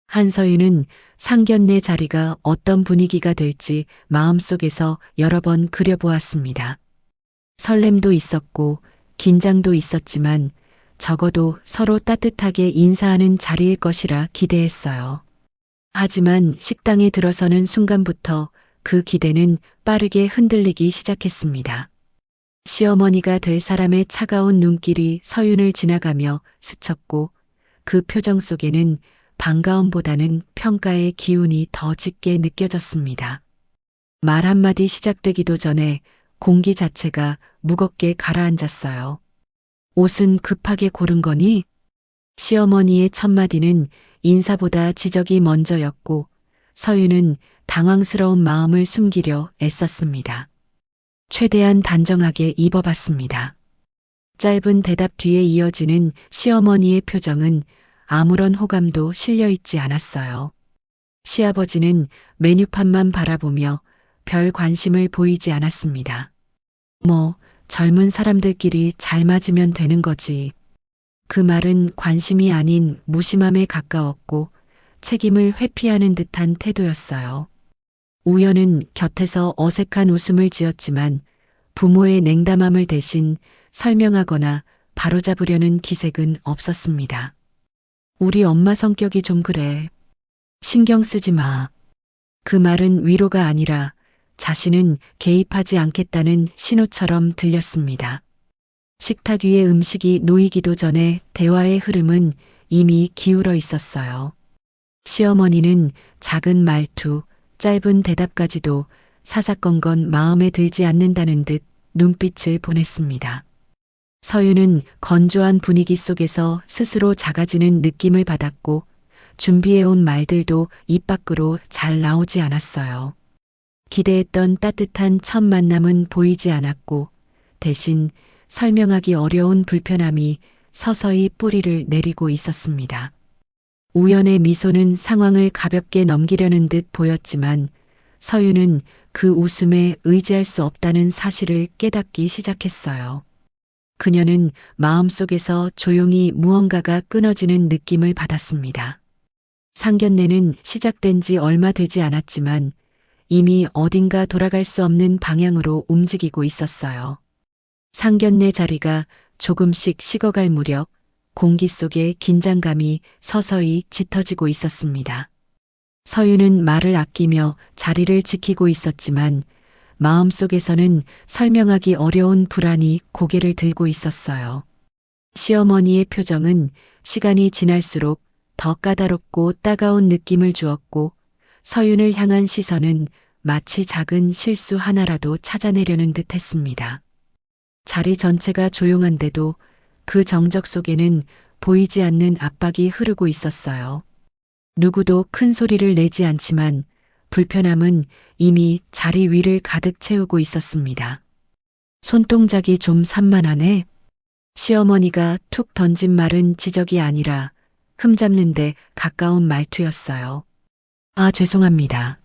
한서윤은 상견례 자리가 어떤 분위기가 될지 마음속에서 여러 번 그려보았습니다. 설렘도 있었고 긴장도 있었지만 적어도 서로 따뜻하게 인사하는 자리일 것이라 기대했어요. 하지만 식당에 들어서는 순간부터 그 기대는 빠르게 흔들리기 시작했습니다. 시어머니가 될 사람의 차가운 눈길이 서윤을 지나가며 스쳤고 그 표정 속에는 반가움보다는 평가의 기운이 더 짙게 느껴졌습니다. 말 한마디 시작되기도 전에 공기 자체가 무겁게 가라앉았어요. 옷은 급하게 고른 거니? 시어머니의 첫마디는 인사보다 지적이 먼저였고 서윤은 당황스러운 마음을 숨기려 애썼습니다. 최대한 단정하게 입어봤습니다. 짧은 대답 뒤에 이어지는 시어머니의 표정은 아무런 호감도 실려있지 않았어요. 시아버지는 메뉴판만 바라보며 별 관심을 보이지 않았습니다. 젊은 사람들끼리 잘 맞으면 되는 거지. 그 말은 관심이 아닌 무심함에 가까웠고 책임을 회피하는 듯한 태도였어요. 우연은 곁에서 어색한 웃음을 지었지만 부모의 냉담함을 대신 설명하거나 바로잡으려는 기색은 없었습니다. 우리 엄마 성격이 좀 그래. 신경 쓰지 마. 그 말은 위로가 아니라 자신은 개입하지 않겠다는 신호처럼 들렸습니다. 식탁 위에 음식이 놓이기도 전에 대화의 흐름은 이미 기울어 있었어요. 시어머니는 작은 말투, 짧은 대답까지도 사사건건 마음에 들지 않는다는 듯 눈빛을 보냈습니다. 서윤은 건조한 분위기 속에서 스스로 작아지는 느낌을 받았고 준비해온 말들도 입 밖으로 잘 나오지 않았어요. 기대했던 따뜻한 첫 만남은 보이지 않았고 대신 설명하기 어려운 불편함이 서서히 뿌리를 내리고 있었습니다. 우연의 미소는 상황을 가볍게 넘기려는 듯 보였지만 서윤은 그 웃음에 의지할 수 없다는 사실을 깨닫기 시작했어요. 그녀는 마음속에서 조용히 무언가가 끊어지는 느낌을 받았습니다. 상견례는 시작된 지 얼마 되지 않았지만 이미 어딘가 돌아갈 수 없는 방향으로 움직이고 있었어요. 상견례 자리가 조금씩 식어갈 무렵 공기 속에 긴장감이 서서히 짙어지고 있었습니다. 서윤은 말을 아끼며 자리를 지키고 있었지만 마음속에서는 설명하기 어려운 불안이 고개를 들고 있었어요. 시어머니의 표정은 시간이 지날수록 더 까다롭고 따가운 느낌을 주었고 서윤을 향한 시선은 마치 작은 실수 하나라도 찾아내려는 듯 했습니다. 자리 전체가 조용한데도 그 정적 속에는 보이지 않는 압박이 흐르고 있었어요. 누구도 큰 소리를 내지 않지만 불편함은 이미 자리 위를 가득 채우고 있었습니다. 손동작이 좀 산만하네. 시어머니가 툭 던진 말은 지적이 아니라 흠잡는데 가까운 말투였어요. 아, 죄송합니다.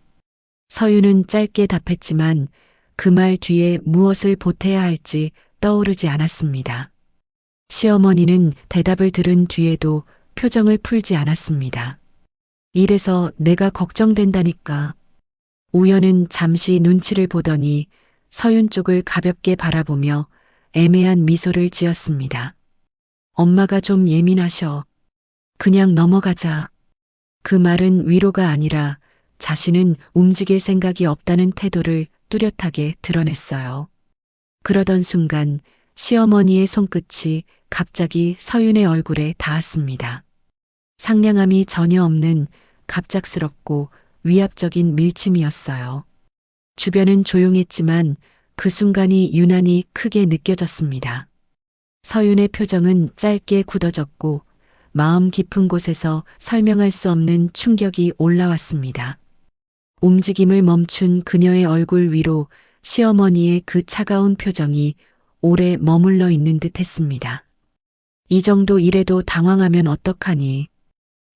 서윤은 짧게 답했지만 그 말 뒤에 무엇을 보태야 할지 떠오르지 않았습니다. 시어머니는 대답을 들은 뒤에도 표정을 풀지 않았습니다. 이래서 내가 걱정된다니까. 우연은 잠시 눈치를 보더니 서윤 쪽을 가볍게 바라보며 애매한 미소를 지었습니다. 엄마가 좀 예민하셔. 그냥 넘어가자. 그 말은 위로가 아니라 자신은 움직일 생각이 없다는 태도를 뚜렷하게 드러냈어요. 그러던 순간 시어머니의 손끝이 갑자기 서윤의 얼굴에 닿았습니다. 상냥함이 전혀 없는 갑작스럽고 위압적인 밀침이었어요. 주변은 조용했지만 그 순간이 유난히 크게 느껴졌습니다. 서윤의 표정은 짧게 굳어졌고 마음 깊은 곳에서 설명할 수 없는 충격이 올라왔습니다. 움직임을 멈춘 그녀의 얼굴 위로 시어머니의 그 차가운 표정이 오래 머물러 있는 듯 했습니다. 이 정도 일에도 당황하면 어떡하니?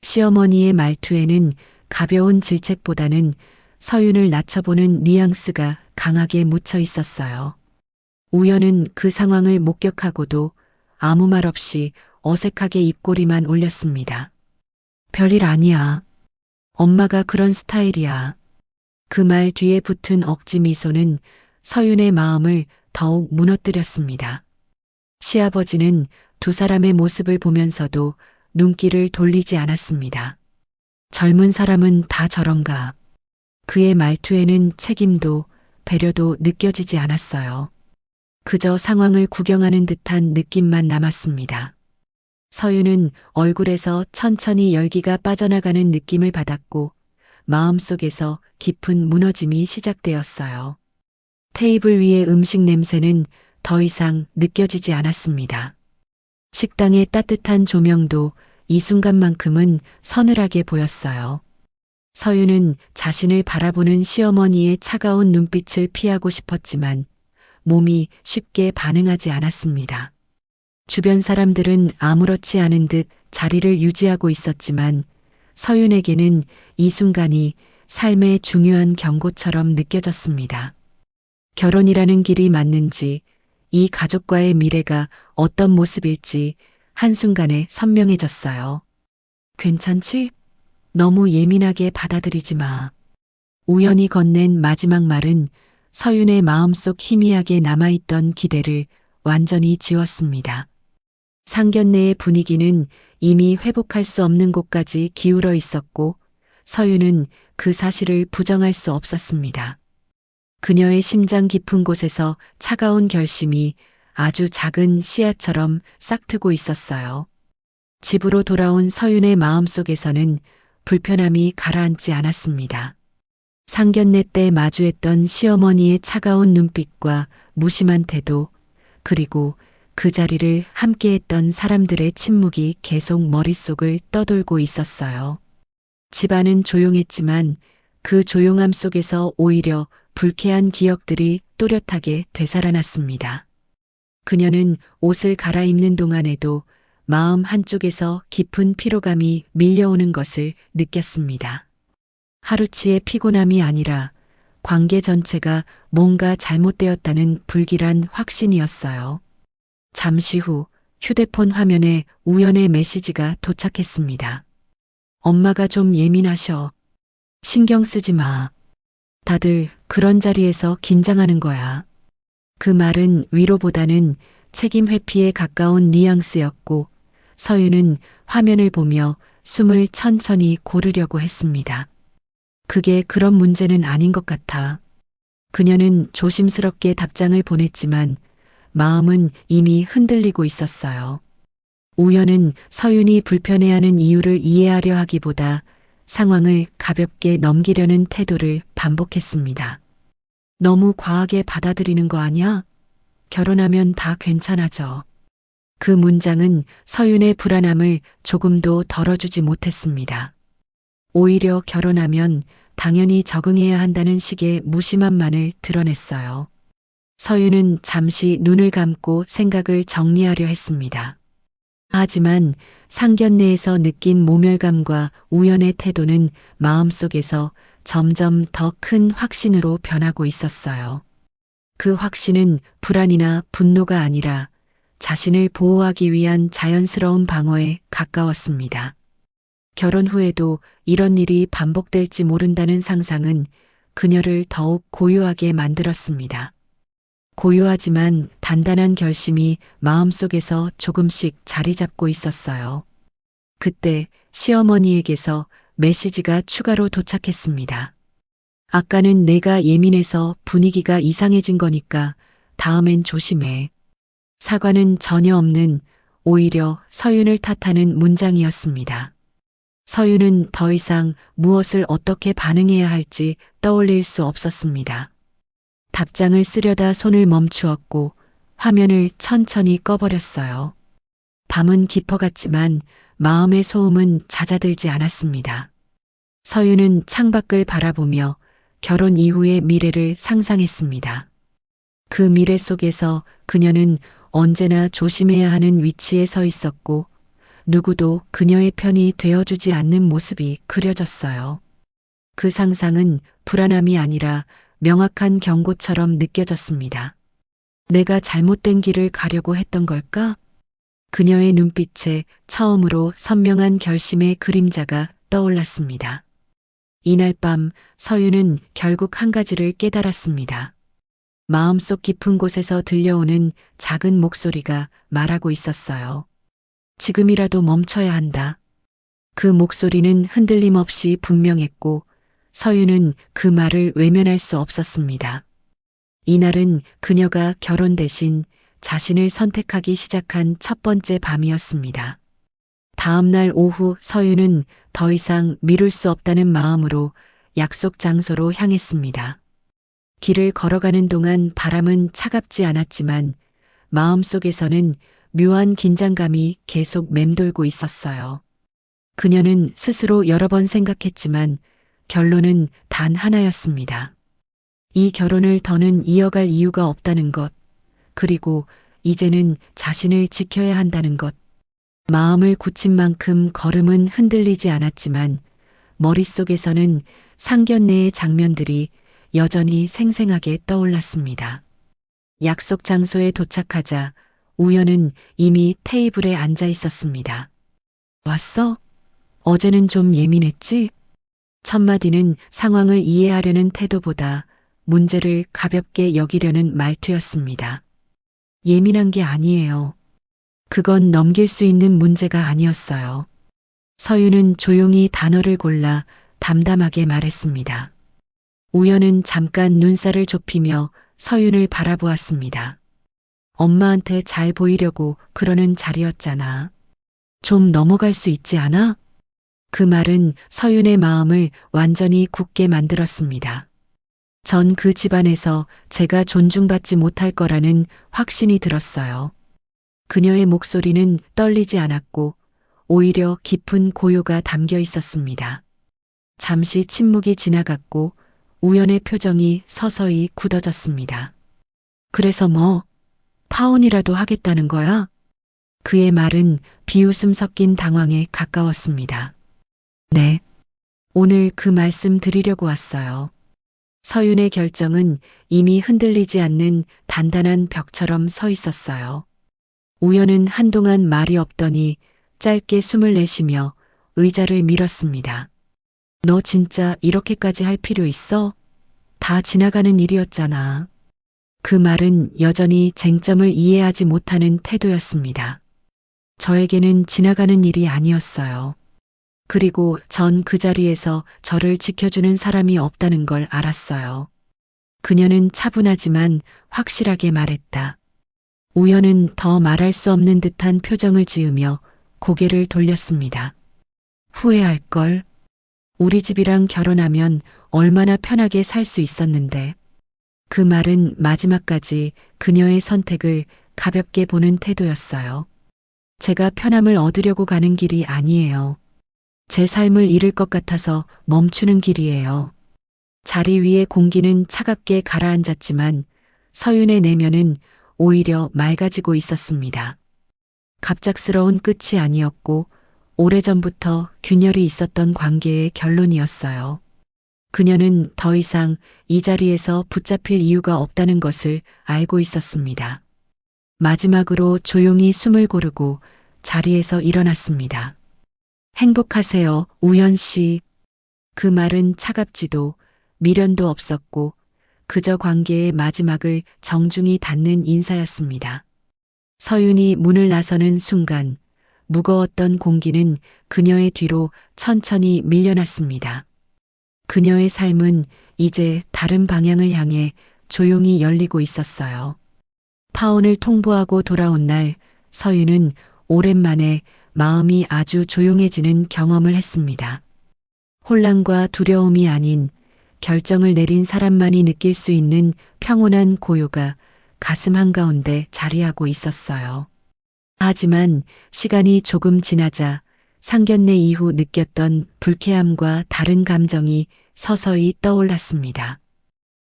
시어머니의 말투에는 가벼운 질책보다는 서윤을 낮춰보는 뉘앙스가 강하게 묻혀 있었어요. 우연은 그 상황을 목격하고도 아무 말 없이 어색하게 입꼬리만 올렸습니다. 별일 아니야. 서윤은 그 말을 엄마가 그런 스타일이야. 그 말 뒤에 붙은 억지 미소는 서윤의 마음을 더욱 무너뜨렸습니다. 시아버지는 두 사람의 모습을 보면서도 눈길을 돌리지 않았습니다. 젊은 사람은 다 저런가. 그의 말투에는 책임도 배려도 느껴지지 않았어요. 그저 상황을 구경하는 듯한 느낌만 남았습니다. 서윤은 얼굴에서 천천히 열기가 빠져나가는 느낌을 받았고 마음속에서 깊은 무너짐이 시작되었어요. 테이블 위의 음식 냄새는 더 이상 느껴지지 않았습니다. 식당의 따뜻한 조명도 이 순간만큼은 서늘하게 보였어요. 서윤은 자신을 바라보는 시어머니의 차가운 눈빛을 피하고 싶었지만 몸이 쉽게 반응하지 않았습니다. 주변 사람들은 아무렇지 않은 듯 자리를 유지하고 있었지만 서윤에게는 이 순간이 삶의 중요한 경고처럼 느껴졌습니다. 결혼이라는 길이 맞는지, 이 가족과의 미래가 어떤 모습일지 한순간에 선명해졌어요. 괜찮지? 너무 예민하게 받아들이지 마. 우연히 건넨 마지막 말은 서윤의 마음속 희미하게 남아있던 기대를 완전히 지웠습니다. 상견례의 분위기는 이미 회복할 수 없는 곳까지 기울어 있었고 서윤은 그 사실을 부정할 수 없었습니다. 그녀의 심장 깊은 곳에서 차가운 결심이 아주 작은 씨앗처럼 싹트고 있었어요. 집으로 돌아온 서윤의 마음속에서는 불편함이 가라앉지 않았습니다. 상견례 때 마주했던 시어머니의 차가운 눈빛과 무심한 태도, 그리고 그 자리를 함께했던 사람들의 침묵이 계속 머릿속을 떠돌고 있었어요. 집안은 조용했지만 그 조용함 속에서 오히려 불쾌한 기억들이 또렷하게 되살아났습니다. 그녀는 옷을 갈아입는 동안에도 마음 한쪽에서 깊은 피로감이 밀려오는 것을 느꼈습니다. 하루치의 피곤함이 아니라 관계 전체가 뭔가 잘못되었다는 불길한 확신이었어요. 잠시 후 휴대폰 화면에 우연의 메시지가 도착했습니다. 엄마가 좀 예민하셔. 신경 쓰지 마. 다들 그런 자리에서 긴장하는 거야. 그 말은 위로보다는 책임 회피에 가까운 뉘앙스였고 서윤은 화면을 보며 숨을 천천히 고르려고 했습니다. 그게 그런 문제는 아닌 것 같아. 그녀는 조심스럽게 답장을 보냈지만 마음은 이미 흔들리고 있었어요. 우연은 서윤이 불편해하는 이유를 이해하려 하기보다 상황을 가볍게 넘기려는 태도를 반복했습니다. 너무 과하게 받아들이는 거 아니야? 결혼하면 다 괜찮아져. 그 문장은 서윤의 불안함을 조금도 덜어주지 못했습니다. 오히려 결혼하면 당연히 적응해야 한다는 식의 무심함만을 드러냈어요. 서윤은 잠시 눈을 감고 생각을 정리하려 했습니다. 하지만 상견례에서 느낀 모멸감과 우연의 태도는 마음속에서 점점 더 큰 확신으로 변하고 있었어요. 그 확신은 불안이나 분노가 아니라 자신을 보호하기 위한 자연스러운 방어에 가까웠습니다. 결혼 후에도 이런 일이 반복될지 모른다는 상상은 그녀를 더욱 고요하게 만들었습니다. 고요하지만 단단한 결심이 마음속에서 조금씩 자리 잡고 있었어요. 그때 시어머니에게서 메시지가 추가로 도착했습니다. 아까는 내가 예민해서 분위기가 이상해진 거니까 다음엔 조심해. 사과는 전혀 없는, 오히려 서윤을 탓하는 문장이었습니다. 서윤은 더 이상 무엇을 어떻게 반응해야 할지 떠올릴 수 없었습니다. 답장을 쓰려다 손을 멈추었고 화면을 천천히 꺼버렸어요. 밤은 깊어갔지만 마음의 소음은 잦아들지 않았습니다. 서윤은 창밖을 바라보며 결혼 이후의 미래를 상상했습니다. 그 미래 속에서 그녀는 언제나 조심해야 하는 위치에 서 있었고 누구도 그녀의 편이 되어주지 않는 모습이 그려졌어요. 그 상상은 불안함이 아니라 명확한 경고처럼 느껴졌습니다. 내가 잘못된 길을 가려고 했던 걸까? 그녀의 눈빛에 처음으로 선명한 결심의 그림자가 떠올랐습니다. 이날 밤 서유는 결국 한 가지를 깨달았습니다. 마음속 깊은 곳에서 들려오는 작은 목소리가 말하고 있었어요. 지금이라도 멈춰야 한다. 그 목소리는 흔들림 없이 분명했고 서유는 그 말을 외면할 수 없었습니다. 이날은 그녀가 결혼 대신 자신을 선택하기 시작한 첫 번째 밤이었습니다. 다음 날 오후 서유는 더 이상 미룰 수 없다는 마음으로 약속 장소로 향했습니다. 길을 걸어가는 동안 바람은 차갑지 않았지만 마음속에서는 묘한 긴장감이 계속 맴돌고 있었어요. 그녀는 스스로 여러 번 생각했지만 결론은 단 하나였습니다. 이 결혼을 더는 이어갈 이유가 없다는 것, 그리고 이제는 자신을 지켜야 한다는 것. 마음을 굳힌 만큼 걸음은 흔들리지 않았지만 머릿속에서는 상견례의 장면들이 여전히 생생하게 떠올랐습니다. 약속 장소에 도착하자 우연은 이미 테이블에 앉아 있었습니다. 왔어? 어제는 좀 예민했지? 첫마디는 상황을 이해하려는 태도보다 문제를 가볍게 여기려는 말투였습니다. 예민한 게 아니에요. 그건 넘길 수 있는 문제가 아니었어요. 서유는 조용히 단어를 골라 담담하게 말했습니다. 우연은 잠깐 눈살을 좁히며 서윤을 바라보았습니다. 엄마한테 잘 보이려고 그러는 자리였잖아. 좀 넘어갈 수 있지 않아? 그 말은 서윤의 마음을 완전히 굳게 만들었습니다. 전 그 집안에서 제가 존중받지 못할 거라는 확신이 들었어요. 그녀의 목소리는 떨리지 않았고 오히려 깊은 고요가 담겨 있었습니다. 잠시 침묵이 지나갔고 우연의 표정이 서서히 굳어졌습니다. 그래서 뭐, 파혼이라도 하겠다는 거야? 그의 말은 비웃음 섞인 당황에 가까웠습니다. 네. 오늘 그 말씀 드리려고 왔어요. 서윤의 결정은 이미 흔들리지 않는 단단한 벽처럼 서 있었어요. 우연은 한동안 말이 없더니 짧게 숨을 내쉬며 의자를 밀었습니다. 너 진짜 이렇게까지 할 필요 있어? 다 지나가는 일이었잖아. 그 말은 여전히 쟁점을 이해하지 못하는 태도였습니다. 저에게는 지나가는 일이 아니었어요. 그리고 전 그 자리에서 저를 지켜주는 사람이 없다는 걸 알았어요. 그녀는 차분하지만 확실하게 말했다. 우연은 더 말할 수 없는 듯한 표정을 지으며 고개를 돌렸습니다. 후회할 걸. 우리 집이랑 결혼하면 얼마나 편하게 살 수 있었는데. 그 말은 마지막까지 그녀의 선택을 가볍게 보는 태도였어요. 제가 편함을 얻으려고 가는 길이 아니에요. 제 삶을 잃을 것 같아서 멈추는 길이에요. 자리 위의 공기는 차갑게 가라앉았지만 서윤의 내면은 오히려 맑아지고 있었습니다. 갑작스러운 끝이 아니었고 오래전부터 균열이 있었던 관계의 결론이었어요. 그녀는 더 이상 이 자리에서 붙잡힐 이유가 없다는 것을 알고 있었습니다. 마지막으로 조용히 숨을 고르고 자리에서 일어났습니다. 행복하세요, 우연 씨. 그 말은 차갑지도 미련도 없었고 그저 관계의 마지막을 정중히 닫는 인사였습니다. 서윤이 문을 나서는 순간 무거웠던 공기는 그녀의 뒤로 천천히 밀려났습니다. 그녀의 삶은 이제 다른 방향을 향해 조용히 열리고 있었어요. 파혼을 통보하고 돌아온 날 서윤은 오랜만에 마음이 아주 조용해지는 경험을 했습니다. 혼란과 두려움이 아닌 결정을 내린 사람만이 느낄 수 있는 평온한 고요가 가슴 한가운데 자리하고 있었어요. 하지만 시간이 조금 지나자 상견례 이후 느꼈던 불쾌함과 다른 감정이 서서히 떠올랐습니다.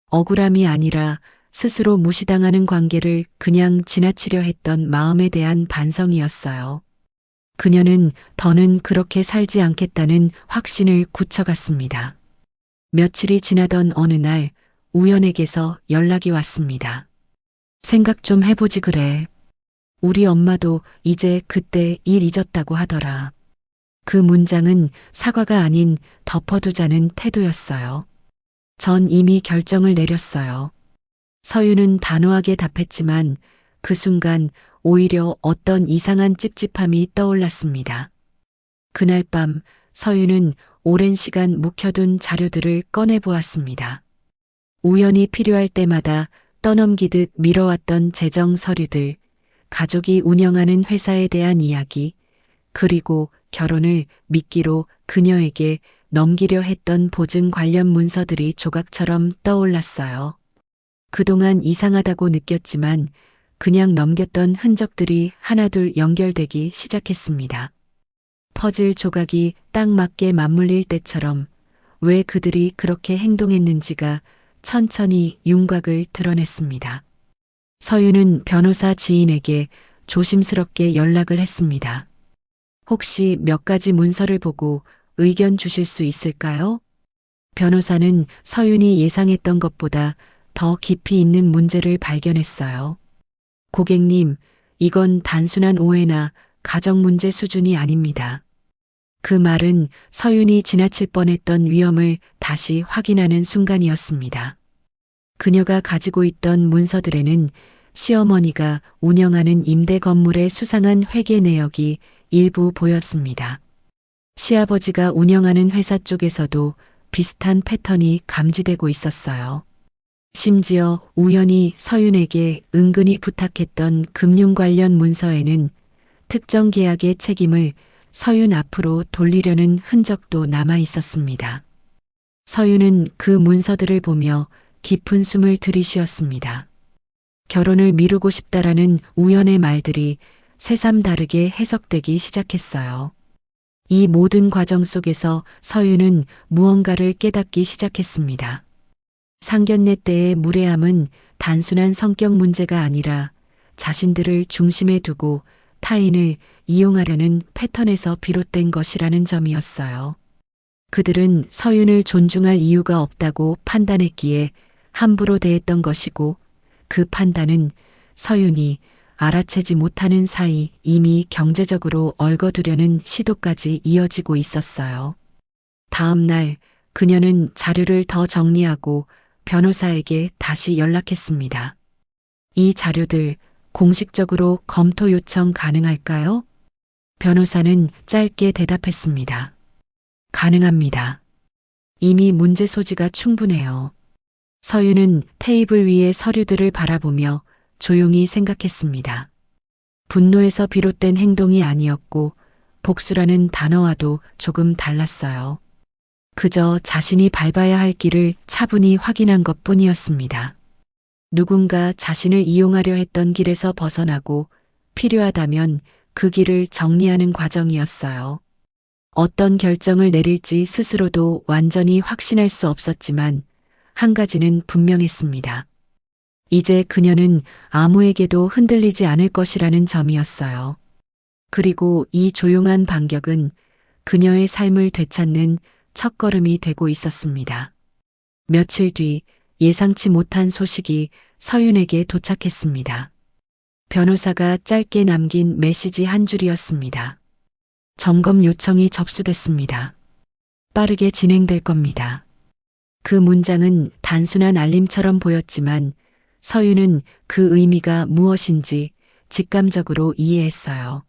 억울함이 아니라 스스로 무시당하는 관계를 그냥 지나치려 했던 마음에 대한 반성이었어요. 그녀는 더는 그렇게 살지 않겠다는 확신을 굳혀갔습니다. 며칠이 지나던 어느 날 우연에게서 연락이 왔습니다. 생각 좀 해보지 그래. 우리 엄마도 이제 그때 일 잊었다고 하더라. 그 문장은 사과가 아닌 덮어두자는 태도였어요. 전 이미 결정을 내렸어요. 서윤은 단호하게 답했지만 그 순간 오히려 어떤 이상한 찝찝함이 떠올랐습니다. 그날 밤 서윤은 오랜 시간 묵혀둔 자료들을 꺼내보았습니다. 우연히 필요할 때마다 떠넘기듯 밀어왔던 재정 서류들, 가족이 운영하는 회사에 대한 이야기, 그리고 결혼을 미끼로 그녀에게 넘기려 했던 보증 관련 문서들이 조각처럼 떠올랐어요. 그동안 이상하다고 느꼈지만 그냥 넘겼던 흔적들이 하나둘 연결되기 시작했습니다. 퍼즐 조각이 딱 맞게 맞물릴 때처럼 왜 그들이 그렇게 행동했는지가 천천히 윤곽을 드러냈습니다. 서윤은 변호사 지인에게 조심스럽게 연락을 했습니다. 혹시 몇 가지 문서를 보고 의견 주실 수 있을까요? 변호사는 서윤이 예상했던 것보다 더 깊이 있는 문제를 발견했어요. 고객님, 이건 단순한 오해나 가정 문제 수준이 아닙니다. 그 말은 서윤이 지나칠 뻔했던 위험을 다시 확인하는 순간이었습니다. 그녀가 가지고 있던 문서들에는 시어머니가 운영하는 임대 건물의 수상한 회계 내역이 일부 보였습니다. 시아버지가 운영하는 회사 쪽에서도 비슷한 패턴이 감지되고 있었어요. 심지어 우연히 서윤에게 은근히 부탁했던 금융 관련 문서에는 특정 계약의 책임을 서윤 앞으로 돌리려는 흔적도 남아 있었습니다. 서윤은 그 문서들을 보며 깊은 숨을 들이쉬었습니다. 결혼을 미루고 싶다라는 우연의 말들이 새삼 다르게 해석되기 시작했어요. 이 모든 과정 속에서 서윤은 무언가를 깨닫기 시작했습니다. 상견례 때의 무례함은 단순한 성격 문제가 아니라 자신들을 중심에 두고 타인을 이용하려는 패턴에서 비롯된 것이라는 점이었어요. 그들은 서윤을 존중할 이유가 없다고 판단했기에 함부로 대했던 것이고 그 판단은 서윤이 알아채지 못하는 사이 이미 경제적으로 얽어두려는 시도까지 이어지고 있었어요. 다음 날 그녀는 자료를 더 정리하고 변호사에게 다시 연락했습니다. 이 자료들 공식적으로 검토 요청 가능할까요? 변호사는 짧게 대답했습니다. 가능합니다. 이미 문제 소지가 충분해요. 서윤은 테이블 위의 서류들을 바라보며 조용히 생각했습니다. 분노에서 비롯된 행동이 아니었고 복수라는 단어와도 조금 달랐어요. 그저 자신이 밟아야 할 길을 차분히 확인한 것뿐이었습니다. 누군가 자신을 이용하려 했던 길에서 벗어나고 필요하다면 그 길을 정리하는 과정이었어요. 어떤 결정을 내릴지 스스로도 완전히 확신할 수 없었지만 한 가지는 분명했습니다. 이제 그녀는 아무에게도 흔들리지 않을 것이라는 점이었어요. 그리고 이 조용한 반격은 그녀의 삶을 되찾는 첫걸음이 되고 있었습니다. 며칠 뒤 예상치 못한 소식이 서윤에게 도착했습니다. 변호사가 짧게 남긴 메시지 한 줄이었습니다. 점검 요청이 접수됐습니다. 빠르게 진행될 겁니다. 그 문장은 단순한 알림처럼 보였지만 서윤은 그 의미가 무엇인지 직감적으로 이해했어요.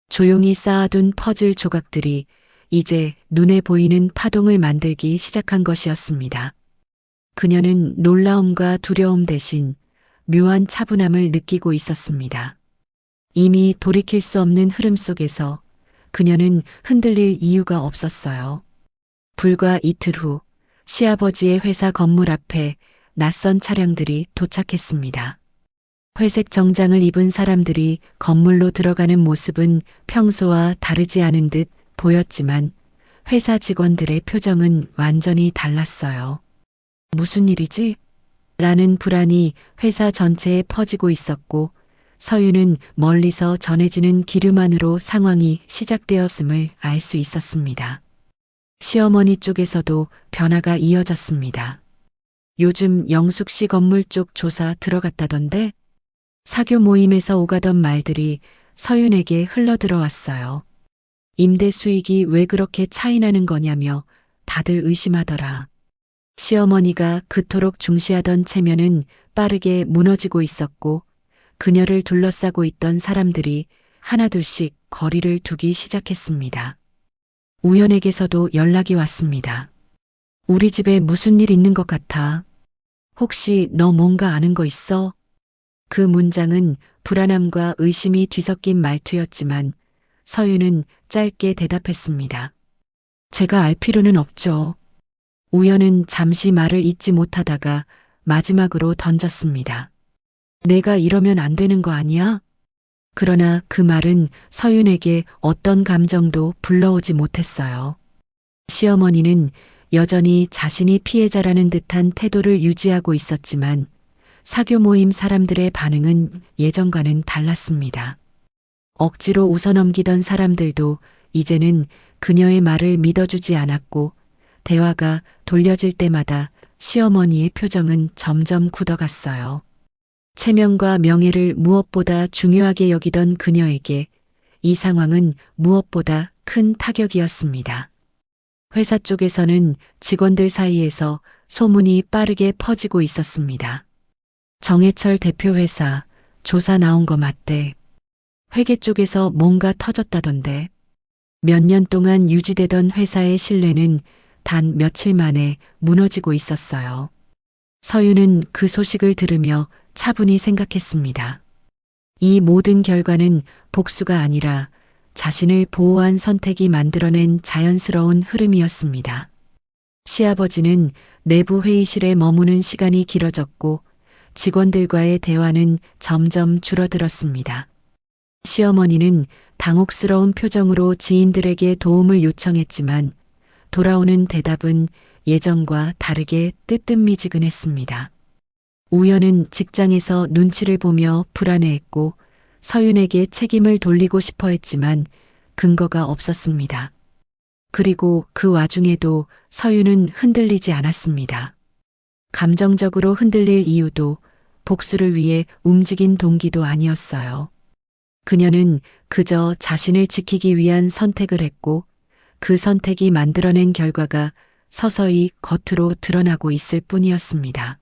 조용히 쌓아둔 퍼즐 조각들이 이제 눈에 보이는 파동을 만들기 시작한 것이었습니다. 그녀는 놀라움과 두려움 대신 묘한 차분함을 느끼고 있었습니다. 이미 돌이킬 수 없는 흐름 속에서 그녀는 흔들릴 이유가 없었어요. 불과 이틀 후 시아버지의 회사 건물 앞에 낯선 차량들이 도착했습니다. 회색 정장을 입은 사람들이 건물로 들어가는 모습은 평소와 다르지 않은 듯 보였지만 회사 직원들의 표정은 완전히 달랐어요. 무슨 일이지? 라는 불안이 회사 전체에 퍼지고 있었고 서윤은 멀리서 전해지는 기류만으로 상황이 시작되었음을 알 수 있었습니다. 시어머니 쪽에서도 변화가 이어졌습니다. 요즘 영숙 씨 건물 쪽 조사 들어갔다던데? 사교 모임에서 오가던 말들이 서윤에게 흘러들어왔어요. 임대 수익이 왜 그렇게 차이 나는 거냐며 다들 의심하더라. 시어머니가 그토록 중시하던 체면은 빠르게 무너지고 있었고 그녀를 둘러싸고 있던 사람들이 하나둘씩 거리를 두기 시작했습니다. 우연에게서도 연락이 왔습니다. 우리 집에 무슨 일 있는 것 같아. 혹시 너 뭔가 아는 거 있어? 그 문장은 불안함과 의심이 뒤섞인 말투였지만 서윤은 짧게 대답했습니다. 제가 알 필요는 없죠. 우연은 잠시 말을 잇지 못하다가 마지막으로 던졌습니다. 내가 이러면 안 되는 거 아니야? 그러나 그 말은 서윤에게 어떤 감정도 불러오지 못했어요. 시어머니는 여전히 자신이 피해자라는 듯한 태도를 유지하고 있었지만 사교 모임 사람들의 반응은 예전과는 달랐습니다. 억지로 웃어넘기던 사람들도 이제는 그녀의 말을 믿어주지 않았고 대화가 돌려질 때마다 시어머니의 표정은 점점 굳어갔어요. 체면과 명예를 무엇보다 중요하게 여기던 그녀에게 이 상황은 무엇보다 큰 타격이었습니다. 회사 쪽에서는 직원들 사이에서 소문이 빠르게 퍼지고 있었습니다. 정해철 대표 회사 조사 나온 거 맞대. 회계 쪽에서 뭔가 터졌다던데. 몇 년 동안 유지되던 회사의 신뢰는 단 며칠 만에 무너지고 있었어요. 서윤은 그 소식을 들으며 차분히 생각했습니다. 이 모든 결과는 복수가 아니라 자신을 보호한 선택이 만들어낸 자연스러운 흐름이었습니다. 시아버지는 내부 회의실에 머무는 시간이 길어졌고 직원들과의 대화는 점점 줄어들었습니다. 시어머니는 당혹스러운 표정으로 지인들에게 도움을 요청했지만 돌아오는 대답은 예전과 다르게 뜨뜻미지근했습니다. 우연은 직장에서 눈치를 보며 불안해했고 서윤에게 책임을 돌리고 싶어 했지만 근거가 없었습니다. 그리고 그 와중에도 서윤은 흔들리지 않았습니다. 감정적으로 흔들릴 이유도 복수를 위해 움직인 동기도 아니었어요. 그녀는 그저 자신을 지키기 위한 선택을 했고 그 선택이 만들어낸 결과가 서서히 겉으로 드러나고 있을 뿐이었습니다.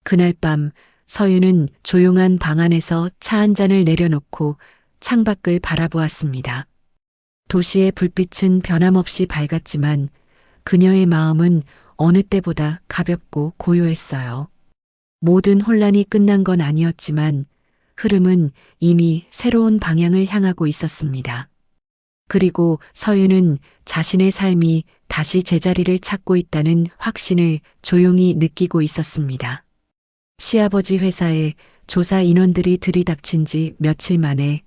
그날 밤 서윤은 조용한 방 안에서 차 한 잔을 내려놓고 창밖을 바라보았습니다. 도시의 불빛은 변함없이 밝았지만 그녀의 마음은 어느 때보다 가볍고 고요했어요. 모든 혼란이 끝난 건 아니었지만 흐름은 이미 새로운 방향을 향하고 있었습니다. 그리고 서윤은 자신의 삶이 다시 제자리를 찾고 있다는 확신을 조용히 느끼고 있었습니다. 시아버지 회사에 조사 인원들이 들이닥친 지 며칠 만에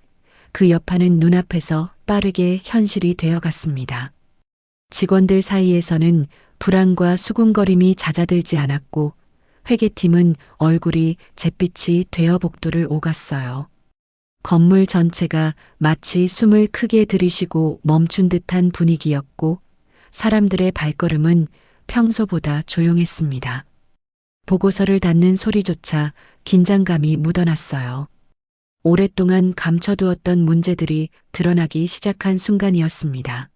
그 여파는 눈앞에서 빠르게 현실이 되어갔습니다. 직원들 사이에서는 불안과 수군거림이 잦아들지 않았고 회계팀은 얼굴이 잿빛이 되어 복도를 오갔어요. 건물 전체가 마치 숨을 크게 들이쉬고 멈춘 듯한 분위기였고 사람들의 발걸음은 평소보다 조용했습니다. 보고서를 닫는 소리조차 긴장감이 묻어났어요. 오랫동안 감춰두었던 문제들이 드러나기 시작한 순간이었습니다.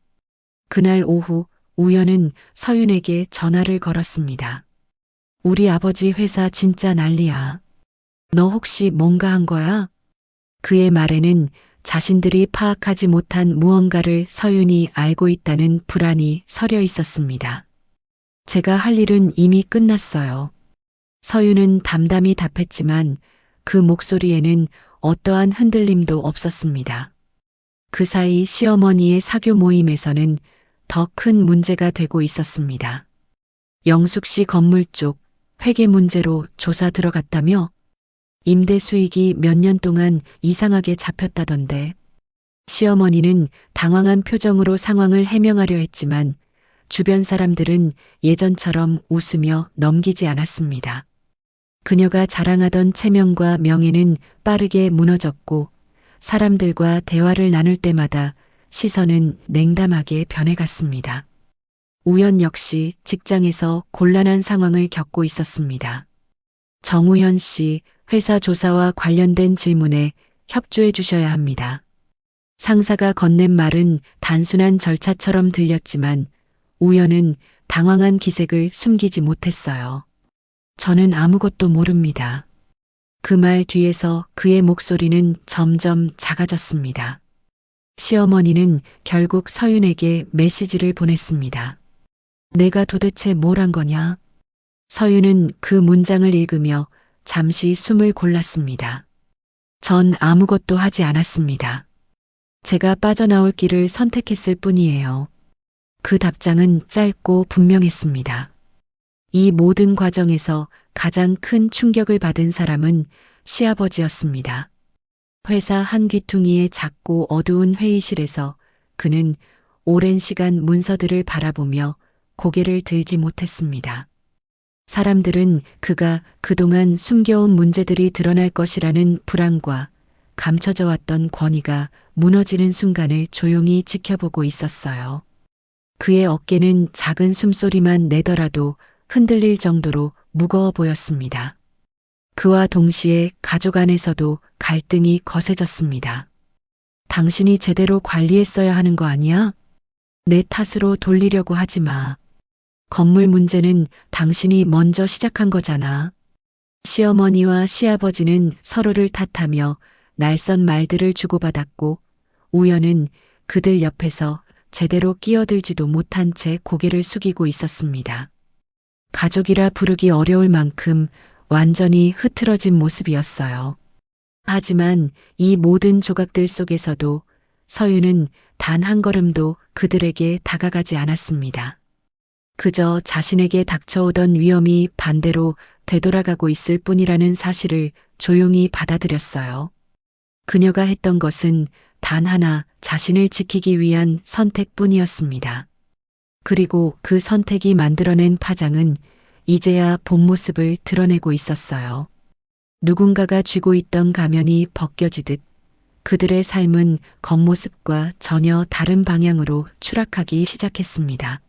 그날 오후 우연은 서윤에게 전화를 걸었습니다. 우리 아버지 회사 진짜 난리야. 너 혹시 뭔가 한 거야? 그의 말에는 자신들이 파악하지 못한 무언가를 서윤이 알고 있다는 불안이 서려 있었습니다. 제가 할 일은 이미 끝났어요. 서윤은 담담히 답했지만 그 목소리에는 어떠한 흔들림도 없었습니다. 그 사이 시어머니의 사교 모임에서는 더 큰 문제가 되고 있었습니다. 영숙 씨 건물 쪽 회계 문제로 조사 들어갔다며? 임대 수익이 몇 년 동안 이상하게 잡혔다던데. 시어머니는 당황한 표정으로 상황을 해명하려 했지만 주변 사람들은 예전처럼 웃으며 넘기지 않았습니다. 그녀가 자랑하던 체면과 명예는 빠르게 무너졌고 사람들과 대화를 나눌 때마다 시선은 냉담하게 변해갔습니다. 우연 역시 직장에서 곤란한 상황을 겪고 있었습니다. 정우현 씨, 회사 조사와 관련된 질문에 협조해 주셔야 합니다. 상사가 건넨 말은 단순한 절차처럼 들렸지만 우연은 당황한 기색을 숨기지 못했어요. 저는 아무것도 모릅니다. 그 말 뒤에서 그의 목소리는 점점 작아졌습니다. 시어머니는 결국 서윤에게 메시지를 보냈습니다. 내가 도대체 뭘 한 거냐? 서윤은 그 문장을 읽으며 잠시 숨을 골랐습니다. 전 아무것도 하지 않았습니다. 제가 빠져나올 길을 선택했을 뿐이에요. 그 답장은 짧고 분명했습니다. 이 모든 과정에서 가장 큰 충격을 받은 사람은 시아버지였습니다. 회사 한 귀퉁이의 작고 어두운 회의실에서 그는 오랜 시간 문서들을 바라보며 고개를 들지 못했습니다. 사람들은 그가 그동안 숨겨온 문제들이 드러날 것이라는 불안과 감춰져 왔던 권위가 무너지는 순간을 조용히 지켜보고 있었어요. 그의 어깨는 작은 숨소리만 내더라도 흔들릴 정도로 무거워 보였습니다. 그와 동시에 가족 안에서도 갈등이 거세졌습니다. 당신이 제대로 관리했어야 하는 거 아니야? 내 탓으로 돌리려고 하지 마. 건물 문제는 당신이 먼저 시작한 거잖아. 시어머니와 시아버지는 서로를 탓하며 날선 말들을 주고받았고 우연은 그들 옆에서 제대로 끼어들지도 못한 채 고개를 숙이고 있었습니다. 가족이라 부르기 어려울 만큼 완전히 흐트러진 모습이었어요. 하지만 이 모든 조각들 속에서도 서윤은 단 한 걸음도 그들에게 다가가지 않았습니다. 그저 자신에게 닥쳐오던 위험이 반대로 되돌아가고 있을 뿐이라는 사실을 조용히 받아들였어요. 그녀가 했던 것은 단 하나 자신을 지키기 위한 선택뿐이었습니다. 그리고 그 선택이 만들어낸 파장은 이제야 본 모습을 드러내고 있었어요. 누군가가 쥐고 있던 가면이 벗겨지듯 그들의 삶은 겉모습과 전혀 다른 방향으로 추락하기 시작했습니다.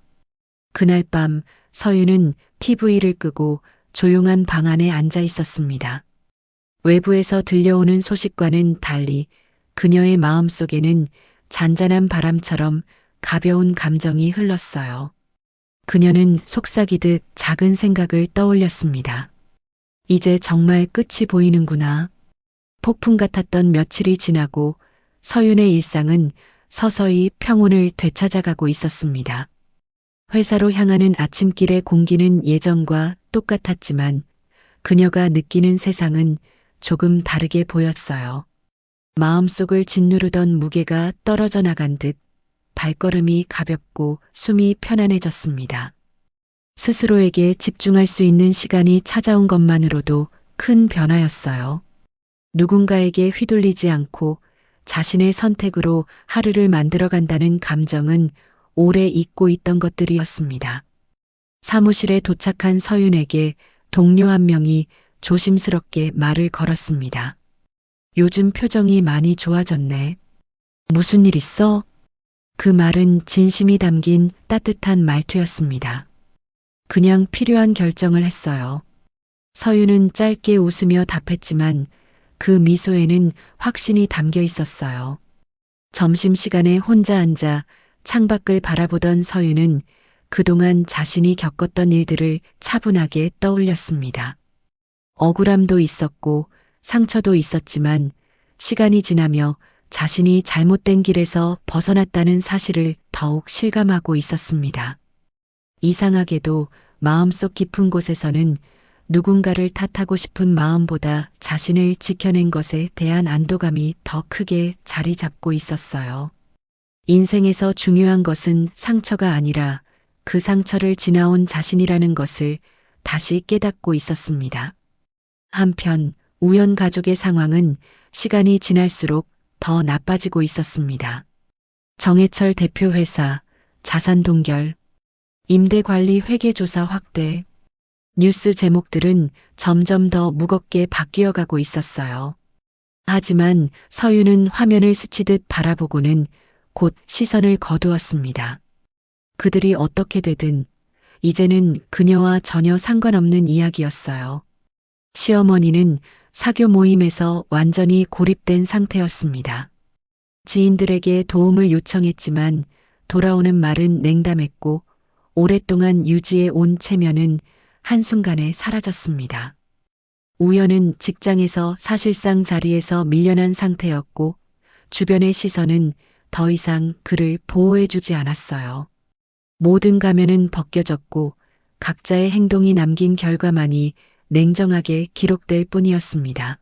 그날 밤 서윤은 TV를 끄고 조용한 방 안에 앉아 있었습니다. 외부에서 들려오는 소식과는 달리 그녀의 마음속에는 잔잔한 바람처럼 가벼운 감정이 흘렀어요. 그녀는 속삭이듯 작은 생각을 떠올렸습니다. 이제 정말 끝이 보이는구나. 폭풍 같았던 며칠이 지나고 서윤의 일상은 서서히 평온을 되찾아가고 있었습니다. 회사로 향하는 아침길의 공기는 예전과 똑같았지만 그녀가 느끼는 세상은 조금 다르게 보였어요. 마음속을 짓누르던 무게가 떨어져 나간 듯 발걸음이 가볍고 숨이 편안해졌습니다. 스스로에게 집중할 수 있는 시간이 찾아온 것만으로도 큰 변화였어요. 누군가에게 휘둘리지 않고 자신의 선택으로 하루를 만들어간다는 감정은 오래 잊고 있던 것들이었습니다. 사무실에 도착한 서윤에게 동료 한 명이 조심스럽게 말을 걸었습니다. 요즘 표정이 많이 좋아졌네. 무슨 일 있어? 그 말은 진심이 담긴 따뜻한 말투였습니다. 그냥 필요한 결정을 했어요. 서윤은 짧게 웃으며 답했지만 그 미소에는 확신이 담겨 있었어요. 점심시간에 혼자 앉아 창밖을 바라보던 서윤은 그동안 자신이 겪었던 일들을 차분하게 떠올렸습니다. 억울함도 있었고 상처도 있었지만 시간이 지나며 자신이 잘못된 길에서 벗어났다는 사실을 더욱 실감하고 있었습니다. 이상하게도 마음속 깊은 곳에서는 누군가를 탓하고 싶은 마음보다 자신을 지켜낸 것에 대한 안도감이 더 크게 자리 잡고 있었어요. 인생에서 중요한 것은 상처가 아니라 그 상처를 지나온 자신이라는 것을 다시 깨닫고 있었습니다. 한편 우연 가족의 상황은 시간이 지날수록 더 나빠지고 있었습니다. 정해철 대표 회사, 자산 동결, 임대관리 회계조사 확대, 뉴스 제목들은 점점 더 무겁게 바뀌어 가고 있었어요. 하지만 서윤은 화면을 스치듯 바라보고는 곧 시선을 거두었습니다. 그들이 어떻게 되든 이제는 그녀와 전혀 상관없는 이야기였어요. 시어머니는 사교 모임에서 완전히 고립된 상태였습니다. 지인들에게 도움을 요청했지만 돌아오는 말은 냉담했고 오랫동안 유지해 온 체면은 한순간에 사라졌습니다. 우연은 직장에서 사실상 자리에서 밀려난 상태였고 주변의 시선은 더 이상 그를 보호해주지 않았어요. 모든 가면은 벗겨졌고 각자의 행동이 남긴 결과만이 냉정하게 기록될 뿐이었습니다.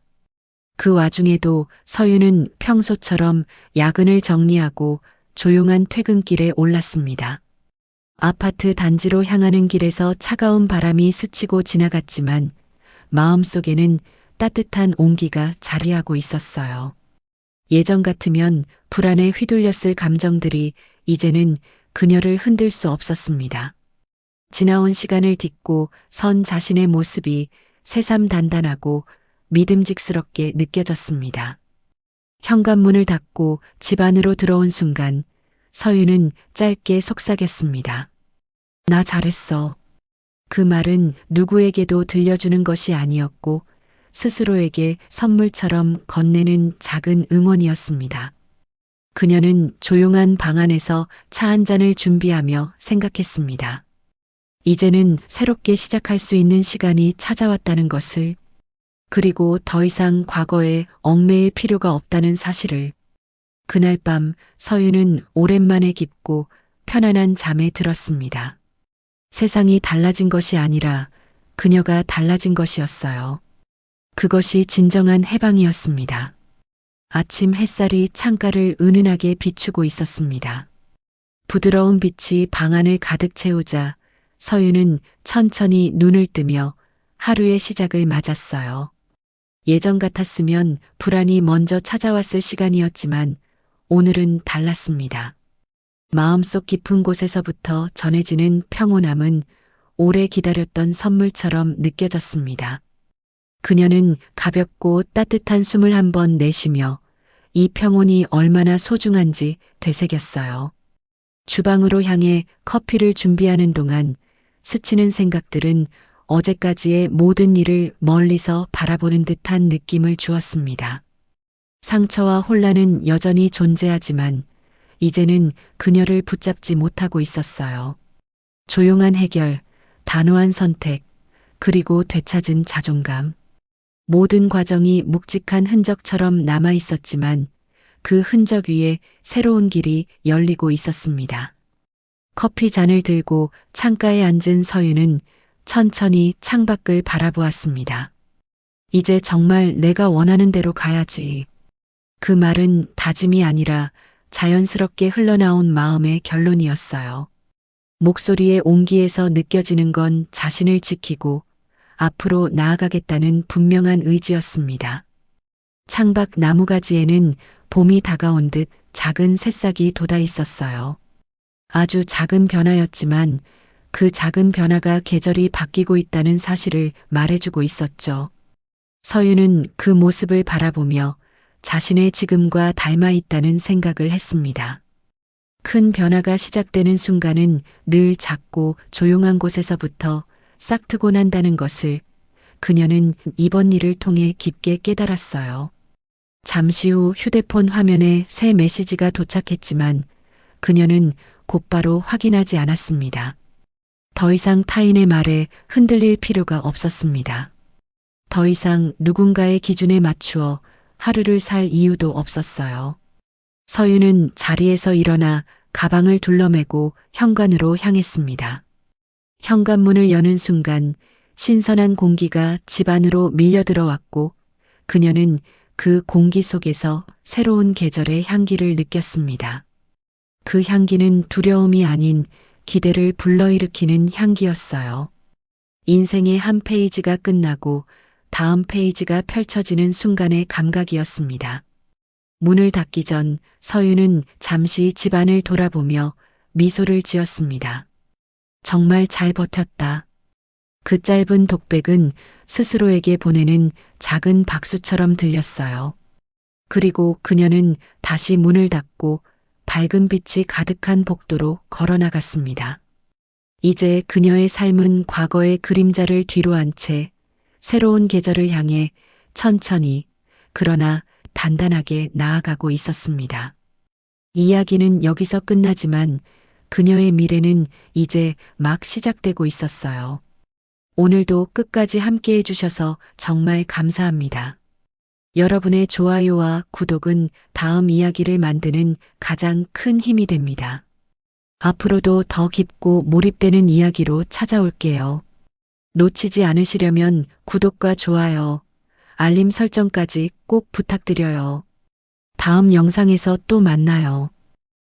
그 와중에도 서윤은 평소처럼 야근을 정리하고 조용한 퇴근길에 올랐습니다. 아파트 단지로 향하는 길에서 차가운 바람이 스치고 지나갔지만 마음속에는 따뜻한 온기가 자리하고 있었어요. 예전 같으면 불안에 휘둘렸을 감정들이 이제는 그녀를 흔들 수 없었습니다. 지나온 시간을 딛고 선 자신의 모습이 새삼 단단하고 믿음직스럽게 느껴졌습니다. 현관문을 닫고 집 안으로 들어온 순간 서윤은 짧게 속삭였습니다. 나 잘했어. 그 말은 누구에게도 들려주는 것이 아니었고 스스로에게 선물처럼 건네는 작은 응원이었습니다. 그녀는 조용한 방 안에서 차 한 잔을 준비하며 생각했습니다. 이제는 새롭게 시작할 수 있는 시간이 찾아왔다는 것을, 그리고 더 이상 과거에 얽매일 필요가 없다는 사실을. 그날 밤 서윤은 오랜만에 깊고 편안한 잠에 들었습니다. 세상이 달라진 것이 아니라 그녀가 달라진 것이었어요. 그것이 진정한 해방이었습니다. 아침 햇살이 창가를 은은하게 비추고 있었습니다. 부드러운 빛이 방 안을 가득 채우자 서윤은 천천히 눈을 뜨며 하루의 시작을 맞았어요. 예전 같았으면 불안이 먼저 찾아왔을 시간이었지만 오늘은 달랐습니다. 마음속 깊은 곳에서부터 전해지는 평온함은 오래 기다렸던 선물처럼 느껴졌습니다. 그녀는 가볍고 따뜻한 숨을 한번 내쉬며 이 평온이 얼마나 소중한지 되새겼어요. 주방으로 향해 커피를 준비하는 동안 스치는 생각들은 어제까지의 모든 일을 멀리서 바라보는 듯한 느낌을 주었습니다. 상처와 혼란은 여전히 존재하지만 이제는 그녀를 붙잡지 못하고 있었어요. 조용한 해결, 단호한 선택, 그리고 되찾은 자존감. 모든 과정이 묵직한 흔적처럼 남아 있었지만 그 흔적 위에 새로운 길이 열리고 있었습니다. 커피 잔을 들고 창가에 앉은 서윤은 천천히 창밖을 바라보았습니다. 이제 정말 내가 원하는 대로 가야지. 그 말은 다짐이 아니라 자연스럽게 흘러나온 마음의 결론이었어요. 목소리의 온기에서 느껴지는 건 자신을 지키고 앞으로 나아가겠다는 분명한 의지였습니다. 창밖 나무가지에는 봄이 다가온 듯 작은 새싹이 돋아 있었어요. 아주 작은 변화였지만 그 작은 변화가 계절이 바뀌고 있다는 사실을 말해주고 있었죠. 서윤은 그 모습을 바라보며 자신의 지금과 닮아 있다는 생각을 했습니다. 큰 변화가 시작되는 순간은 늘 작고 조용한 곳에서부터 싹트곤 한다는 것을 그녀는 이번 일을 통해 깊게 깨달았어요. 잠시 후 휴대폰 화면에 새 메시지가 도착했지만 그녀는 곧바로 확인하지 않았습니다. 더 이상 타인의 말에 흔들릴 필요가 없었습니다. 더 이상 누군가의 기준에 맞추어 하루를 살 이유도 없었어요. 서윤은 자리에서 일어나 가방을 둘러매고 현관으로 향했습니다. 현관문을 여는 순간 신선한 공기가 집 안으로 밀려 들어왔고 그녀는 그 공기 속에서 새로운 계절의 향기를 느꼈습니다. 그 향기는 두려움이 아닌 기대를 불러일으키는 향기였어요. 인생의 한 페이지가 끝나고 다음 페이지가 펼쳐지는 순간의 감각이었습니다. 문을 닫기 전 서윤은 잠시 집안을 돌아보며 미소를 지었습니다. 정말 잘 버텼다. 그 짧은 독백은 스스로에게 보내는 작은 박수처럼 들렸어요. 그리고 그녀는 다시 문을 닫고 밝은 빛이 가득한 복도로 걸어 나갔습니다. 이제 그녀의 삶은 과거의 그림자를 뒤로 한 채 새로운 계절을 향해 천천히 그러나 단단하게 나아가고 있었습니다. 이야기는 여기서 끝나지만 그녀의 미래는 이제 막 시작되고 있었어요. 오늘도 끝까지 함께 해주셔서 정말 감사합니다. 여러분의 좋아요와 구독은 다음 이야기를 만드는 가장 큰 힘이 됩니다. 앞으로도 더 깊고 몰입되는 이야기로 찾아올게요. 놓치지 않으시려면 구독과 좋아요, 알림 설정까지 꼭 부탁드려요. 다음 영상에서 또 만나요.